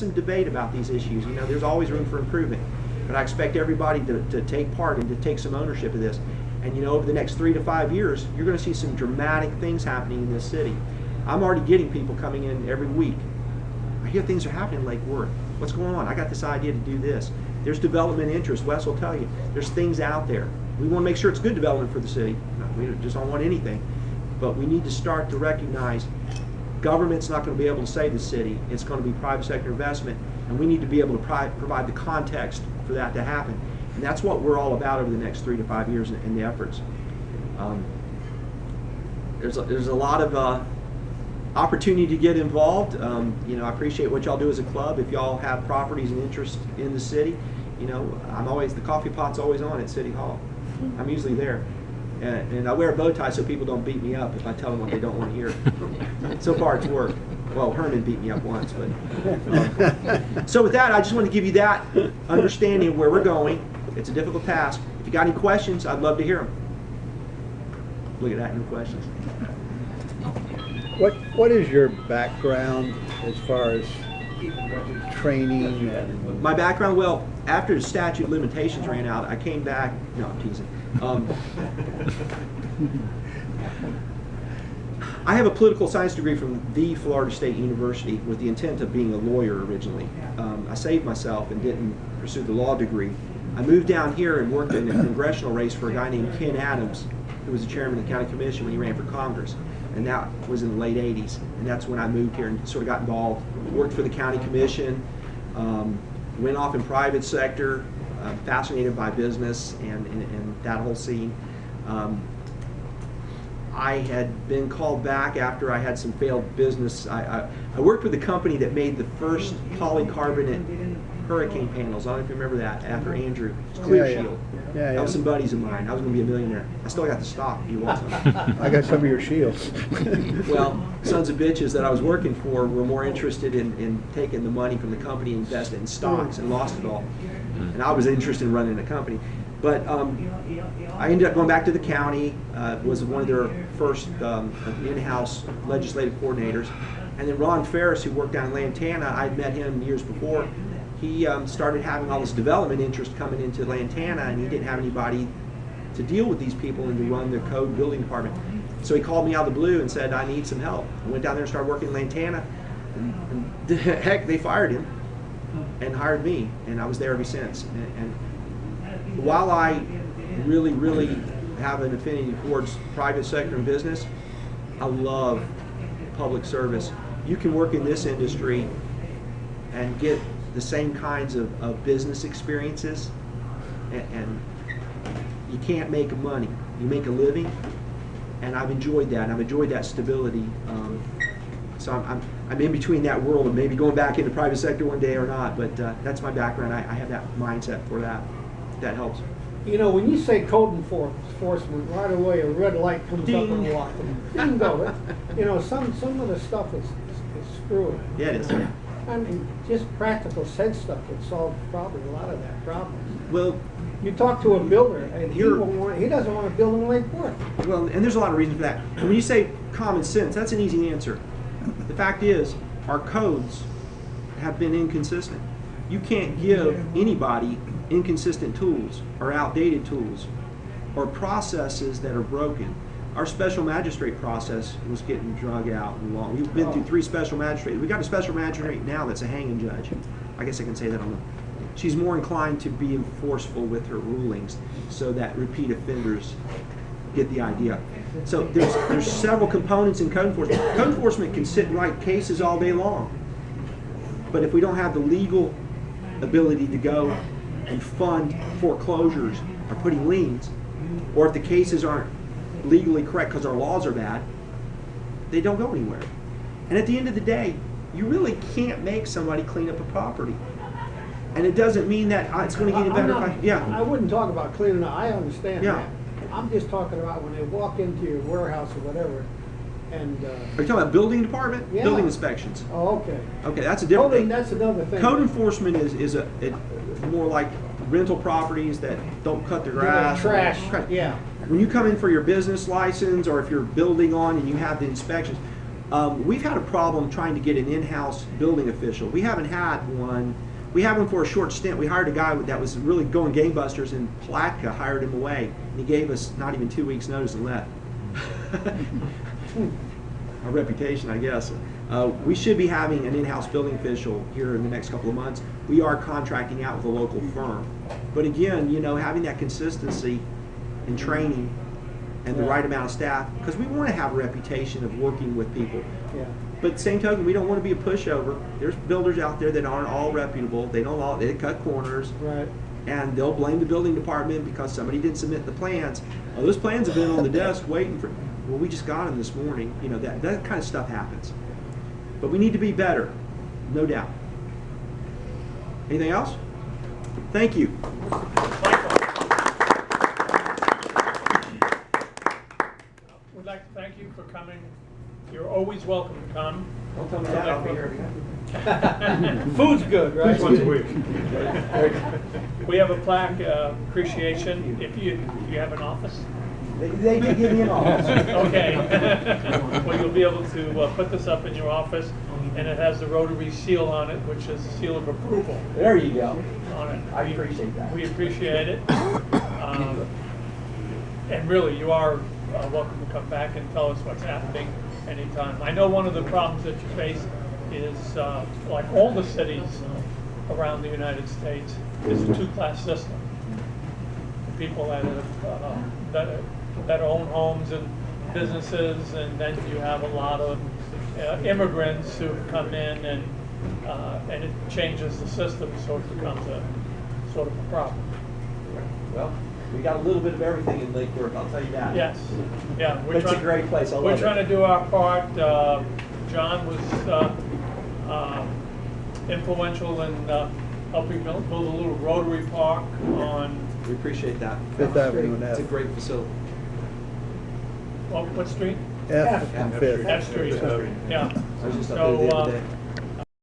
some debate about these issues. You know, there's always room for improvement, but I expect everybody to take part and to take some ownership of this. And you know, over the next 3 to 5 years, you're going to see some dramatic things happening in this city. I'm already getting people coming in every week. I hear things are happening in Lake Worth. What's going on? I got this idea to do this. There's development interest. Wes will tell you. There's things out there. We want to make sure it's good development for the city. We just don't want anything. But we need to start to recognize government's not going to be able to save the city. It's going to be private sector investment, and we need to be able to provide the context for that to happen. And that's what we're all about over the next 3 to 5 years in the efforts. There's a lot of opportunity to get involved. You know, I appreciate what y'all do as a club. If y'all have properties and interest in the city, you know, the coffee pot's always on at City Hall. I'm usually there. And I wear a bow tie so people don't beat me up if I tell them what they don't want to hear. So far it's worked. Well, Herman beat me up once, but so with that, I just want to give you that understanding of where we're going. It's a difficult task. If you got any questions, I'd love to hear them. Look at that, no questions. What is your background as far as training? And my background, well, after the statute of limitations ran out, I came back. No, I'm teasing. I have a political science degree from the Florida State University with the intent of being a lawyer originally. I saved myself and didn't pursue the law degree. I moved down here and worked in a congressional race for a guy named Ken Adams, who was the chairman of the county commission when he ran for Congress. And that was in the late 80s. And that's when I moved here and sort of got involved. Worked for the county commission, went off in private sector, fascinated by business and that whole scene. I had been called back after I had some failed business. I worked with a company that made the first polycarbonate hurricane panels. I don't know if you remember that, after Andrew. It's Clear Shield. Yeah. That was some buddies of mine. I was going to be a millionaire. I still got the stock if you want some. I got some of your shields. Well, sons of bitches that I was working for were more interested in taking the money from the company and invest it in stocks and lost it all. And I was interested in running the company. But I ended up going back to the county, was one of their first in-house legislative coordinators. And then Ron Ferris, who worked down in Lantana, I'd met him years before. He started having all this development interest coming into Lantana, and he didn't have anybody to deal with these people and to run their code building department. So he called me out of the blue and said, I need some help. I went down there and started working in Lantana, and heck, they fired him and hired me, and I was there ever since. And while I really, really have an affinity towards private sector and business, I love public service. You can work in this industry and get the same kinds of business experiences, and you can't make money. You make a living, and I've enjoyed that, and I've enjoyed that stability. So I'm in between that world of maybe going back into private sector one day or not, but that's my background. I have that mindset for that. That helps. You know, when you say code enforcement, right away a red light comes up on the lot. Bingo. You know, some of the stuff is screwy. Yeah, it is. I mean, just practical sense stuff would solve probably a lot of that problem. Well, you talk to a builder, and he doesn't want to build in Lake Worth. Well, and there's a lot of reasons for that. And when you say common sense, that's an easy answer. The fact is, our codes have been inconsistent. You can't give anybody inconsistent tools or outdated tools or processes that are broken. Our special magistrate process was getting drug out and long. We've been through 3 special magistrates. We got a special magistrate now that's a hanging judge. I guess I can say that on the. She's more inclined to be enforceful with her rulings so that repeat offenders get the idea. So there's several components in code enforcement. Code enforcement can sit and write cases all day long. But if we don't have the legal ability to go and fund foreclosures or putting liens, or if the cases aren't legally correct because our laws are bad, they don't go anywhere. And at the end of the day, you really can't make somebody clean up a property. And it doesn't mean that it's going to get any better. I wouldn't talk about cleaning up. I understand Yeah. that. I'm just talking about when they walk into your warehouse or whatever, and... Are you talking about building department? Yeah. Building inspections. Oh, okay. Okay, that's a different thing. That's another thing. Code enforcement is more like rental properties that don't cut the grass. Trash, yeah. When you come in for your business license, or if you're building on and you have the inspections, We've had a problem trying to get an in-house building official. We haven't had one. We had one for a short stint. We hired a guy that was really going gangbusters, and Palatka hired him away. And he gave us not even 2 weeks' notice and left. Our reputation, I guess. We should be having an in-house building official here in the next couple of months. We are contracting out with a local firm. But again, having that consistency in training and the right amount of staff, because we want to have a reputation of working with people. Yeah. But same token, we don't want to be a pushover. There's builders out there that aren't all reputable. They cut corners. Right. And they'll blame the building department because somebody didn't submit the plans. Oh, those plans have been on the desk waiting for, well, we just got them this morning. That kind of stuff happens. But we need to be better, no doubt. Anything else? Thank you. We'd like to thank you for coming. You're always welcome to come. Don't tell me that, I'll be here. Food's good, right? Once a week. We have a plaque appreciation. If you have an office. They did give me an office. Okay. Well, you'll be able to put this up in your office, and it has the Rotary seal on it, which is the seal of approval There you go. on it. I appreciate that. We appreciate it. And really, you are welcome to come back and tell us what's happening anytime. I know one of the problems that you face is, like all the cities around the United States, is a two-class system. The people that own homes and businesses, and then you have a lot of immigrants who come in, and it changes the system, so it becomes a sort of a problem. Well, we got a little bit of everything in Lake Worth, I'll tell you that. Yes, yeah. But it's a great place, I love it. We're trying to do our part. John was influential in helping build a little Rotary Park on, We appreciate that. Fifth Avenue and It's a F. great facility. what street? F and Fifth. F Street. Yeah. I was just up there the other day.